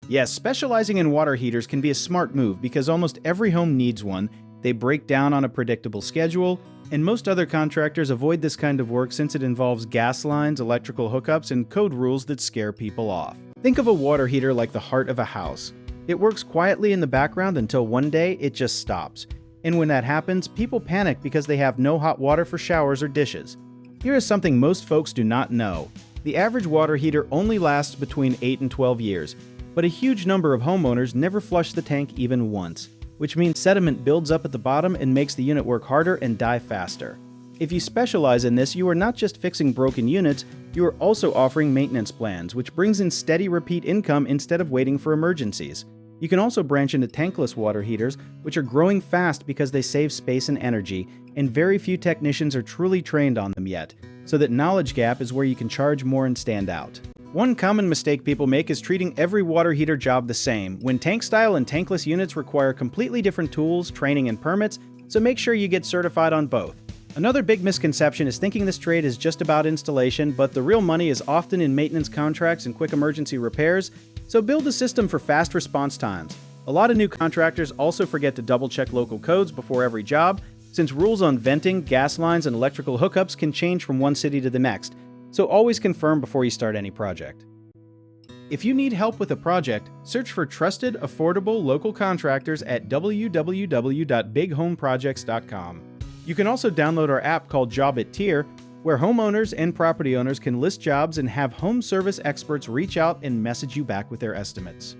Yes, specializing in water heaters can be a smart move because almost every home needs one. They break down on a predictable schedule, and most other contractors avoid this kind of work since it involves gas lines, electrical hookups, and code rules that scare people off. Think of a water heater like the heart of a house. It works quietly in the background until one day it just stops. And when that happens, people panic because they have no hot water for showers or dishes. Here is something most folks do not know. The average water heater only lasts between 8 and 12 years, but a huge number of homeowners never flush the tank even once, which means sediment builds up at the bottom and makes the unit work harder and die faster. If you specialize in this, you are not just fixing broken units, you are also offering maintenance plans, which brings in steady repeat income instead of waiting for emergencies. You can also branch into tankless water heaters, which are growing fast because they save space and energy, and very few technicians are truly trained on them yet, so that knowledge gap is where you can charge more and stand out. One common mistake people make is treating every water heater job the same, when tank-style and tankless units require completely different tools, training, and permits, so make sure you get certified on both. Another big misconception is thinking this trade is just about installation, but the real money is often in maintenance contracts and quick emergency repairs, so build a system for fast response times. A lot of new contractors also forget to double-check local codes before every job, since rules on venting, gas lines, and electrical hookups can change from one city to the next, so always confirm before you start any project. If you need help with a project, search for trusted, affordable local contractors at www.bighomeprojects.com. You can also download our app called Job It Tier, where homeowners and property owners can list jobs and have home service experts reach out and message you back with their estimates.